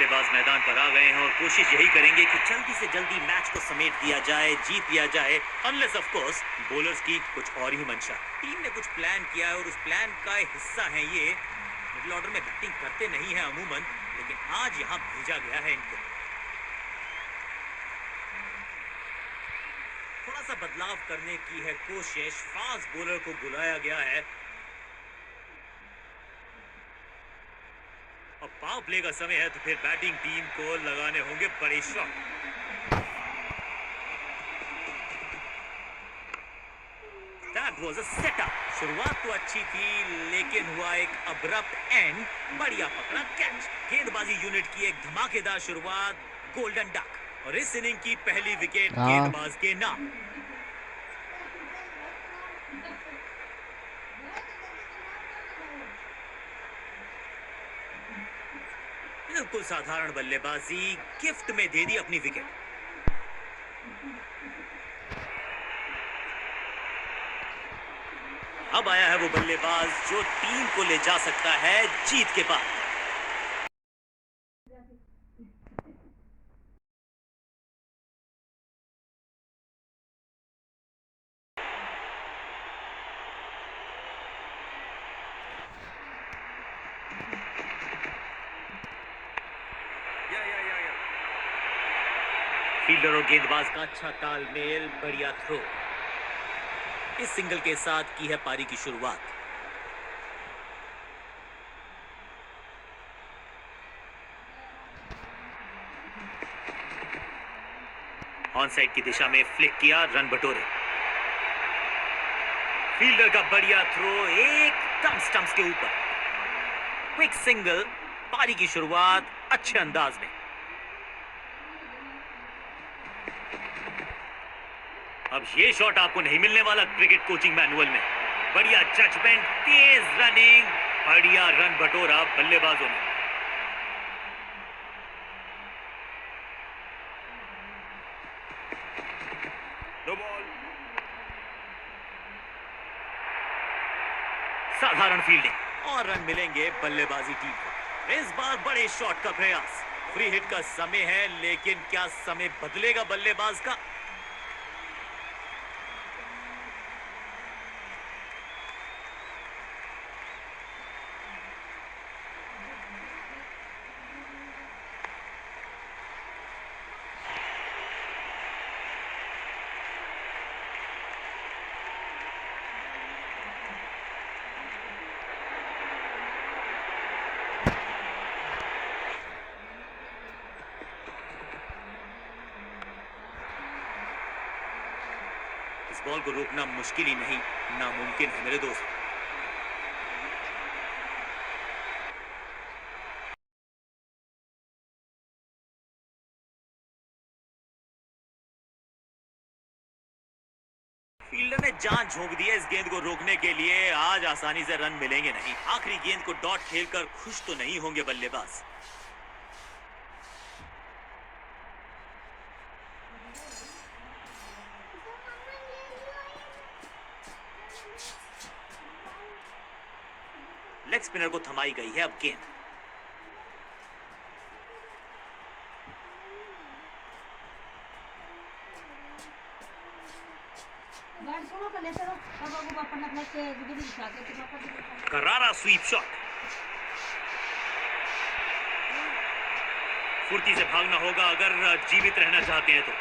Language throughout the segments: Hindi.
बल्लेबाज मैदान पर आ गए हैं और कोशिश यही करेंगे कि जल्दी से जल्दी मैच को समेट दिया जाए, जीत लिया जाए, अनलेस ऑफ कोर्स बॉलर्स की कुछ और ही मंशा। टीम ने कुछ प्लान किया है और उस प्लान का हिस्सा है ये। मिडिल ऑर्डर में बैटिंग करते नहीं है अमूमन, लेकिन आज यहाँ भेजा गया है इनको। थोड़ा सा बदलाव करने की है कोशिश, फास्ट बॉलर को बुलाया गया है। अब पावर प्ले का समय है तो फिर बैटिंग टीम को लगाने होंगे बड़े shot. That was a setup. शुरुआत तो अच्छी थी लेकिन हुआ एक अब्रप्ट एंड। बढ़िया पकड़ा कैच। गेंदबाजी यूनिट की एक धमाकेदार शुरुआत, गोल्डन डक। और इस इनिंग की पहली विकेट गेंदबाज के नाम। बिल्कुल साधारण बल्लेबाजी, गिफ्ट में दे दी अपनी विकेट। अब आया है वो बल्लेबाज जो टीम को ले जा सकता है जीत के पास। फील्डर और गेंदबाज का अच्छा तालमेल, बढ़िया थ्रो। इस सिंगल के साथ की है पारी की शुरुआत। ऑन साइड की दिशा में फ्लिक किया, रन बटोरे। फील्डर का बढ़िया थ्रो एकदम स्टंप्स के ऊपर। क्विक सिंगल, पारी की शुरुआत अच्छे अंदाज में। अब ये शॉट आपको नहीं मिलने वाला क्रिकेट कोचिंग मैनुअल में। बढ़िया जजमेंट, तेज रनिंग, बढ़िया रन बटोरा बल्लेबाजों ने। No ball. साधारण फील्डिंग और रन मिलेंगे बल्लेबाजी टीम को। इस बार बड़े शॉट का प्रयास। फ्री हिट का समय है, लेकिन क्या समय बदलेगा बल्लेबाज का? इस बॉल को रोकना मुश्किल ही नहीं, नामुमकिन है मेरे दोस्त। फील्डर ने जान झोंक दी है इस गेंद को रोकने के लिए। आज आसानी से रन मिलेंगे नहीं। आखिरी गेंद को डॉट खेलकर खुश तो नहीं होंगे बल्लेबाज। लेग स्पिनर को थमाई गई है अब गेंद। करारा स्वीप शॉट। फुर्ती से भागना होगा अगर जीवित रहना चाहते हैं तो।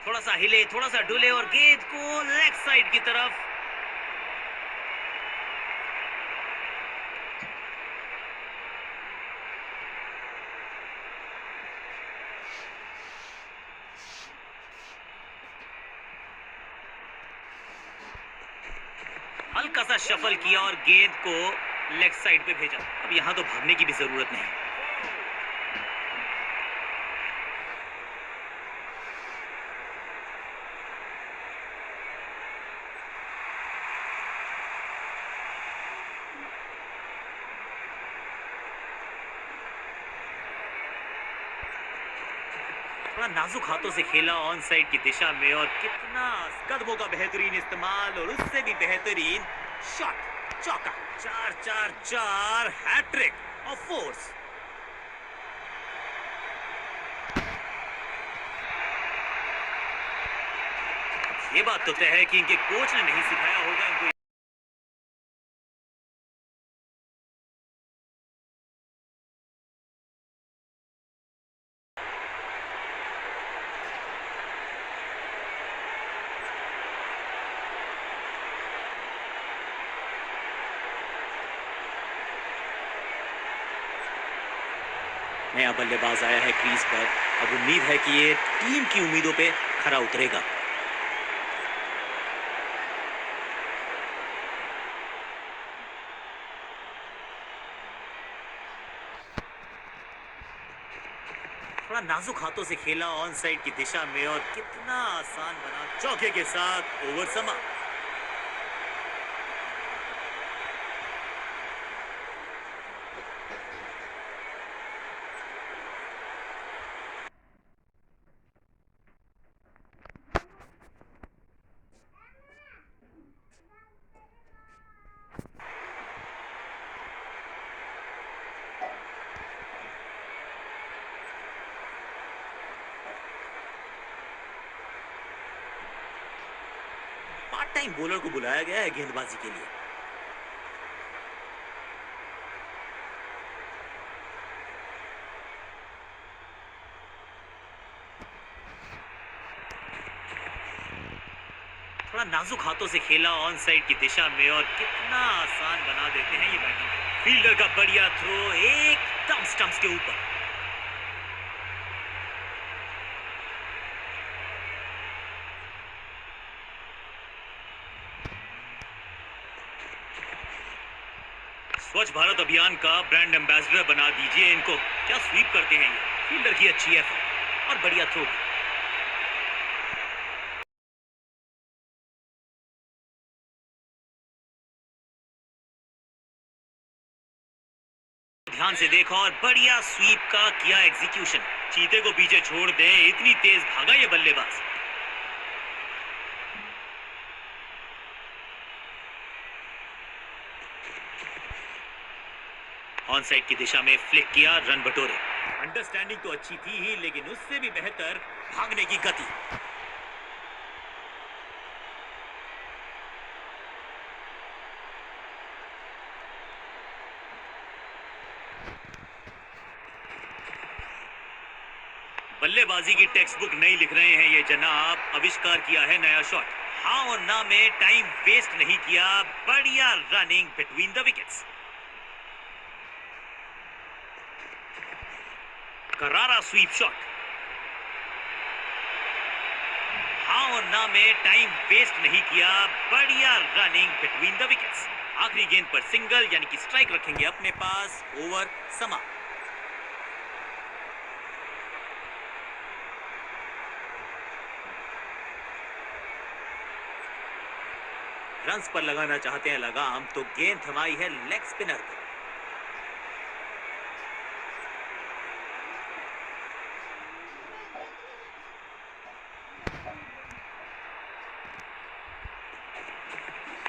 थोड़ा सा हिले, थोड़ा सा डुले और गेंद को लेग साइड की तरफ। हल्का सा शफल किया और गेंद को लेग साइड पे भेजा। अब यहां तो भागने की भी जरूरत नहीं। थोड़ा नाजुक हाथों से खेला ऑन साइड की दिशा में, और कितना कदमों का बेहतरीन इस्तेमाल और उससे भी बेहतरीन शॉट, चौका। 4-4-4 हैट्रिक ऑफ फोर्स। ये बात तो तय है कि इनके कोच ने नहीं सिखाया होगा इनको। नया बल्लेबाज आया है क्रीज पर। अब उम्मीद है कि ये टीम की उम्मीदों पे खरा उतरेगा। थोड़ा नाजुक हाथों से खेला ऑन साइड की दिशा में, और कितना आसान बना। चौके के साथ ओवर समा। पार्ट टाइम बॉलर को बुलाया गया है गेंदबाजी के लिए। थोड़ा नाजुक हाथों से खेला ऑन साइड की दिशा में, और कितना आसान बना देते हैं ये बैटिंग। फील्डर का बढ़िया थ्रो एकदम स्टंप्स के ऊपर। स्वच्छ भारत अभियान का ब्रांड एम्बेसडर बना दीजिए इनको। क्या स्वीप करते हैं ये। फील्डर की अच्छी एफर्ट और बढ़िया थ्रो। ध्यान से देखा और बढ़िया स्वीप का किया एग्जीक्यूशन। चीते को पीछे छोड़ दे, इतनी तेज भागा ये बल्लेबाज। ऑन साइड की दिशा में फ्लिक किया, रन बटोरे। अंडरस्टैंडिंग तो अच्छी थी ही, लेकिन उससे भी बेहतर भागने की गति। बल्लेबाजी की टेक्स्ट बुक नहीं लिख रहे हैं ये जनाब। आविष्कार किया है नया शॉट। हाँ और ना में टाइम वेस्ट नहीं किया। बढ़िया रनिंग बिटवीन द विकेट्स। करारा स्वीप शॉट। हाँ और ना में टाइम वेस्ट नहीं किया। बढ़िया रनिंग बिटवीन द विकेट्स। आखिरी गेंद पर सिंगल, यानी कि स्ट्राइक रखेंगे अपने पास। ओवर समा। रन्स पर लगाना चाहते हैं लगाम, तो गेंद थमाई है लेग स्पिनर को।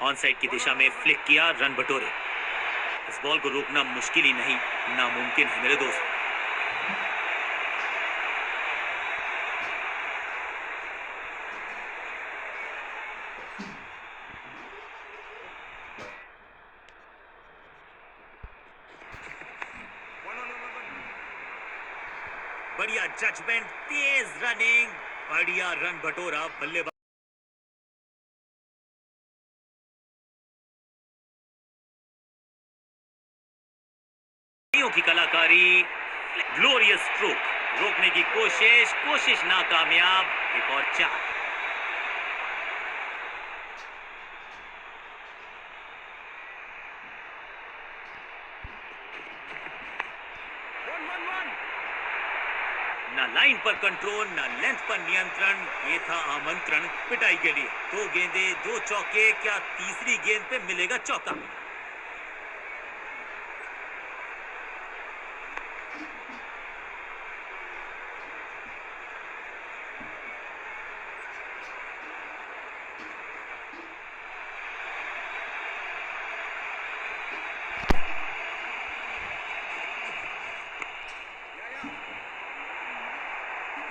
ऑन साइड की दिशा में फ्लिक किया, रन बटोरे। इस बॉल को रोकना मुश्किल ही नहीं, नामुमकिन है मेरे दोस्त। बढ़िया जजमेंट, तेज रनिंग, बढ़िया रन बटोरा बल्लेबाज की कलाकारी। Glorious stroke. रोकने की कोशिश नाकामयाब। एक और चार। ना लाइन पर कंट्रोल, ना लेंथ पर नियंत्रण। ये था आमंत्रण पिटाई के लिए। दो गेंदे, दो चौके, क्या तीसरी गेंद पे मिलेगा चौका।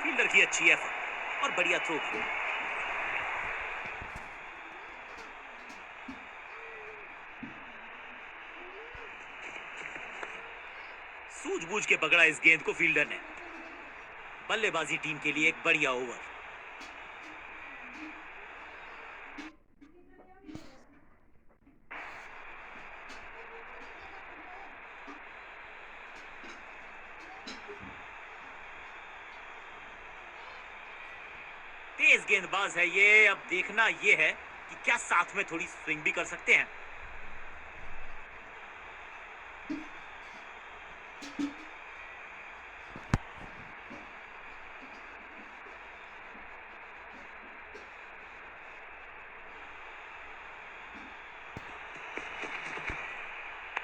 फील्डर की अच्छी एफर्ट और बढ़िया थ्रो भी। सूझबूझ के पकड़ा इस गेंद को फील्डर ने। बल्लेबाजी टीम के लिए एक बढ़िया ओवर। तेज गेंदबाज है ये। अब देखना ये है कि क्या साथ में थोड़ी स्विंग भी कर सकते हैं।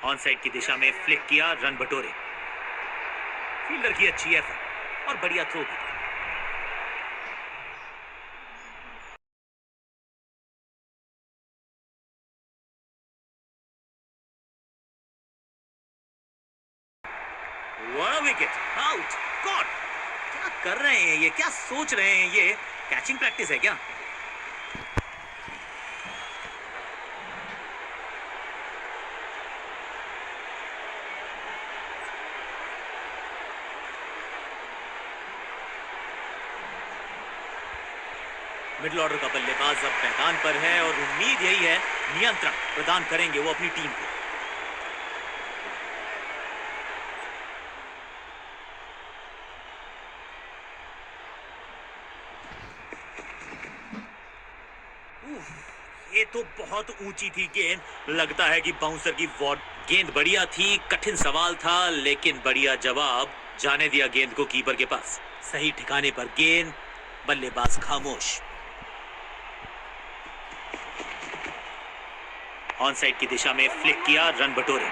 ऑन साइड की दिशा में फ्लिक किया, रन बटोरे। फील्डर की अच्छी एफर्ट और बढ़िया थ्रो भी। बड़ा विकेट, आउट, कॉट। क्या कर रहे हैं ये, क्या सोच रहे हैं ये? कैचिंग प्रैक्टिस है क्या? मिडिल ऑर्डर का बल्लेबाज अब मैदान पर है और उम्मीद यही है नियंत्रण प्रदान करेंगे वो अपनी टीम को। ये तो बहुत ऊंची थी गेंद। लगता है कि बाउंसर की वॉट। गेंद बढ़िया थी, कठिन सवाल था, लेकिन बढ़िया जवाब। जाने दिया गेंद को कीपर के पास। सही ठिकाने पर गेंद, बल्लेबाज खामोश। ऑन साइड की दिशा में फ्लिक किया, रन बटोरे।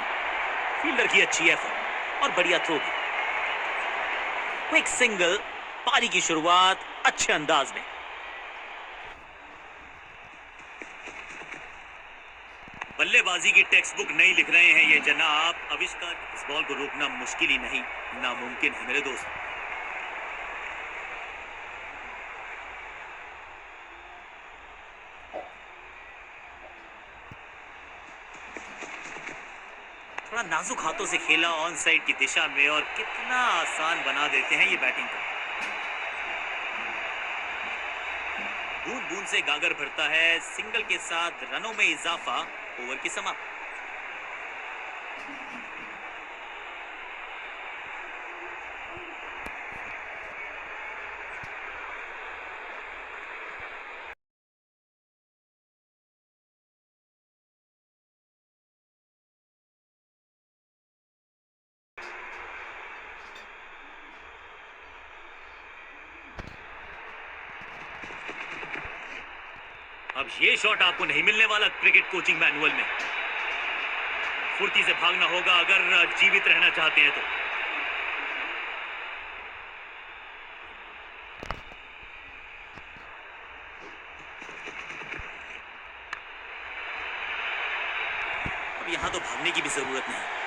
फील्डर की अच्छी एफर्ट और बढ़िया थ्रो भी। Quick single. पारी की शुरुआत अच्छे अंदाज में। बल्लेबाजी की टेक्स्ट बुक नहीं लिख रहे हैं ये जनाब। आविष्कार। इस बॉल को रोकना मुश्किल ही नहीं, नामुमकिन है मेरे दोस्त। थोड़ा नाजुक हाथों से खेला ऑन साइड की दिशा में और कितना आसान बना देते हैं ये बैटिंग को। बूंद बूंद से गागर भरता है। सिंगल के साथ रनों में इजाफा। ओवर की समाप्ति। अब ये शॉट आपको नहीं मिलने वाला क्रिकेट कोचिंग मैनुअल में। फुर्ती से भागना होगा अगर जीवित रहना चाहते हैं तो। अब यहां तो भागने की भी जरूरत नहीं।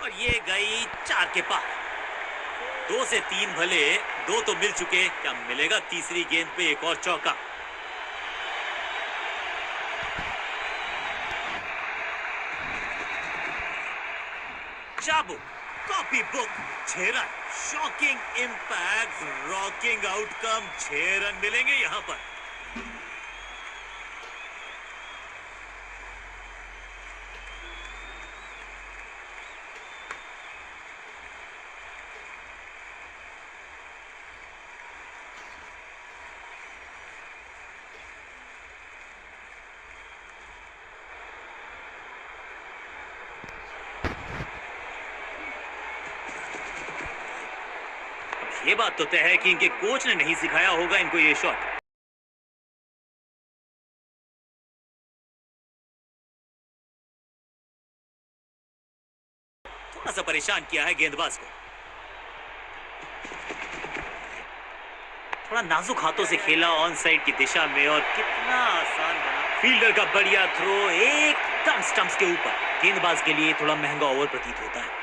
और ये गई 4 के पार। 2 से 3 भले, 2 तो मिल चुके। क्या मिलेगा तीसरी गेंद पे एक और चौका? चाबुक, copy book, 6 run. Shocking impact, rocking outcome. 6 run मिलेंगे यहां पर। ये बात तो तय है कि इनके कोच ने नहीं सिखाया होगा इनको ये शॉट। थोड़ा सा परेशान किया है गेंदबाज को। थोड़ा नाजुक हाथों से खेला ऑन साइड की दिशा में और कितना आसान बना। फील्डर का बढ़िया थ्रो एकदम स्टंप्स के ऊपर। गेंदबाज के लिए थोड़ा महंगा ओवर प्रतीत होता है।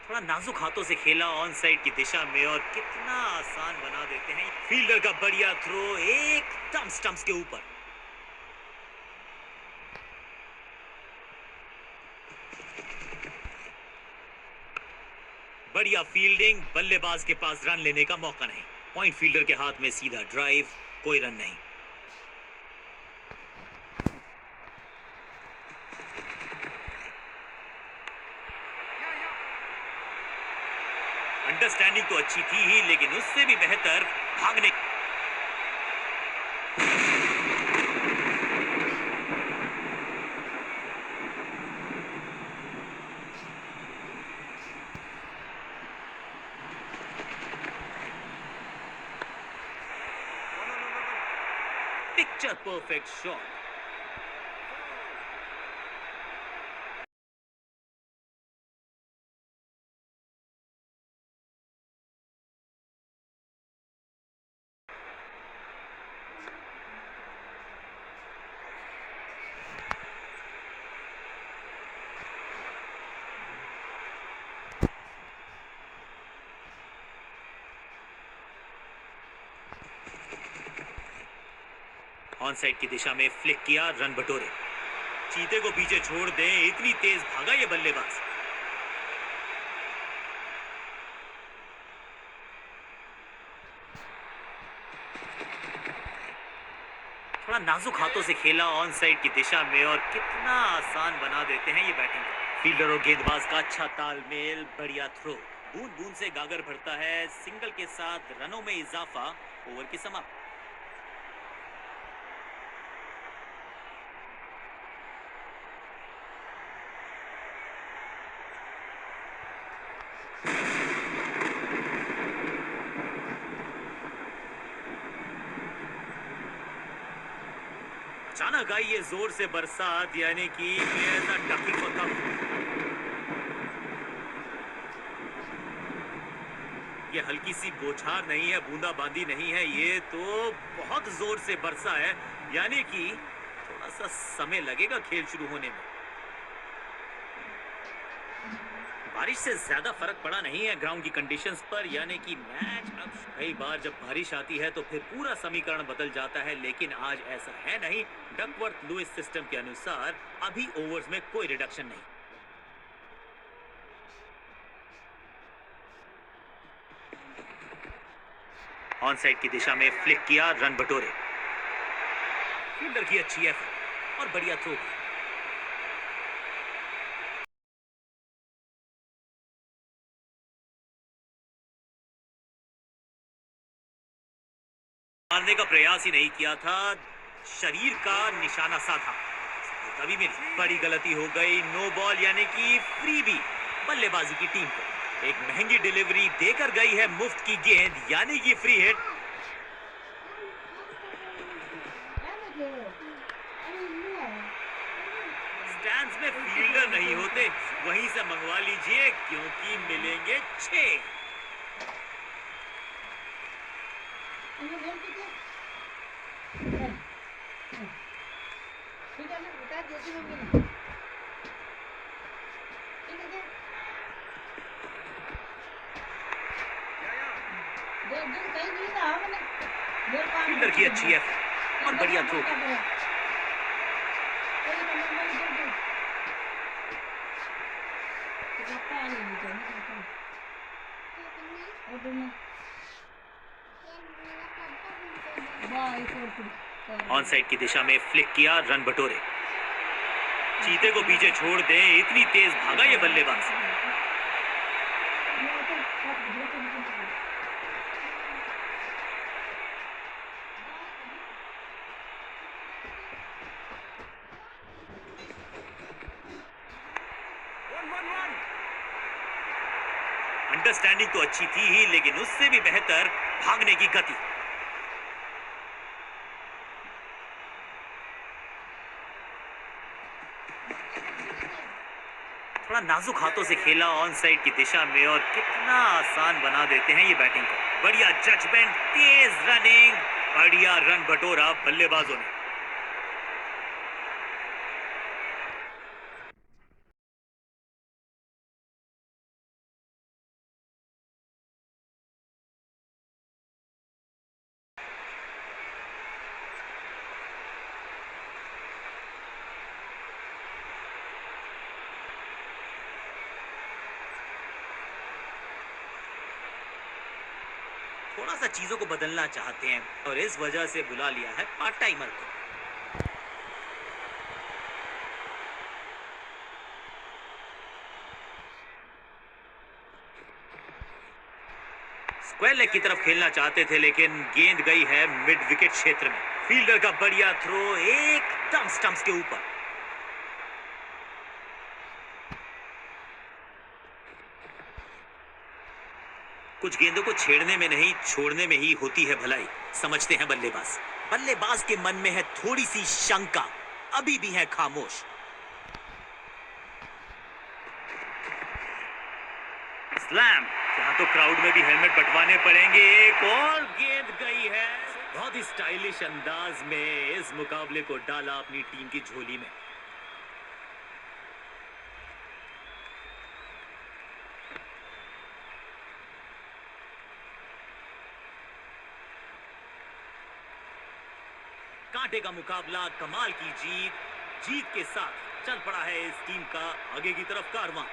थोड़ा नाजुक हाथों से खेला ऑन साइड की दिशा में और कितना आसान बना देते हैं। फील्डर का बढ़िया थ्रो एकदम स्टंप्स के ऊपर। बढ़िया फील्डिंग, बल्लेबाज के पास रन लेने का मौका नहीं। पॉइंट फील्डर के हाथ में सीधा ड्राइव, कोई रन नहीं। अंडरस्टैंडिंग तो अच्छी थी ही, लेकिन उससे भी बेहतर भागने। Picture perfect shot. On side की दिशा में फ्लिक किया, रन बटोरे। चीते को पीछे छोड़ दें, इतनी तेज भागा ये बल्लेबाज। थोड़ा नाजुक हाथों से खेला ऑन साइड की दिशा में और कितना आसान बना देते हैं ये बैटिंग। फील्डर और गेंदबाज का अच्छा तालमेल, बढ़िया थ्रो। बूंद बूंद से गागर भरता है, सिंगल के साथ रनों में इजाफा। ओवर की समाप्ति। अचानक आई ये जोर से बरसात, यानी कि ये हल्की सी बौछार नहीं है, बूंदाबांदी नहीं है, ये तो बहुत जोर से बरसा है। यानी कि थोड़ा सा समय लगेगा खेल शुरू होने में। बारिश से ज्यादा फर्क पड़ा नहीं है ग्राउंड की कंडीशंस पर, यानी कि मैच अब कई बार जब बारिश आती है तो फिर पूरा समीकरण बदल जाता है, लेकिन आज ऐसा है नहीं। डकवर्थ लुइस सिस्टम के अनुसार अभी ओवर्स में कोई रिडक्शन नहीं। ऑन साइड की दिशा में फ्लिक किया, रन बटोरे। फील्डर की अच्छी एफर्ट और बढ़िया थ्रो। मारने का प्रयास ही नहीं किया था, शरीर का निशाना साधा, तभी मिली। बड़ी गलती हो गई, नो बॉल, यानी कि फ्री भी। बल्लेबाजी की टीम को एक महंगी डिलीवरी देकर गई है मुफ्त की गेंद, यानी कि फ्री हिट। स्टैंड्स में फील्डर नहीं होते, वहीं से मंगवा लीजिए, क्योंकि मिलेंगे 6। ठीक है ना, बता देती हूँ मैं। ठीक है क्या? दूर कहीं नहीं था मैंने। फील्डर की अच्छी है और बढ़िया थ्रो। और तुमने वाह एक और कुड़ी ऑन साइड की दिशा में फ्लिक किया, रन बटोरे। चीते को पीछे छोड़ दे, इतनी तेज भागा ये बल्लेबाज। अंडरस्टैंडिंग तो अच्छी थी ही, लेकिन उससे भी बेहतर भागने की गति। थोड़ा नाजुक हाथों से खेला ऑन साइड की दिशा में, और कितना आसान बना देते हैं ये बैटिंग को। बढ़िया जजमेंट, तेज रनिंग, बढ़िया रन बटोरा बल्लेबाजों ने। थोड़ा सा चीजों को बदलना चाहते हैं और इस वजह से बुला लिया है पार्ट टाइमर को। स्क्वायर लेग की तरफ खेलना चाहते थे, लेकिन गेंद गई है मिड विकेट क्षेत्र में। फील्डर का बढ़िया थ्रो एकदम स्टंप्स के ऊपर। कुछ गेंदों को छेड़ने में नहीं, छोड़ने में ही होती है भलाई, समझते हैं बल्लेबाज। बल्लेबाज के मन में है थोड़ी सी शंका, अभी भी है खामोश। स्लैम, यहाँ तो क्राउड में भी हेलमेट बंटवाने पड़ेंगे। एक और गेंद गई है। बहुत ही स्टाइलिश अंदाज में इस मुकाबले को डाला अपनी टीम की झोली में। कांटे का मुकाबला, कमाल की जीत। जीत के साथ चल पड़ा है इस टीम का आगे की तरफ कारवां।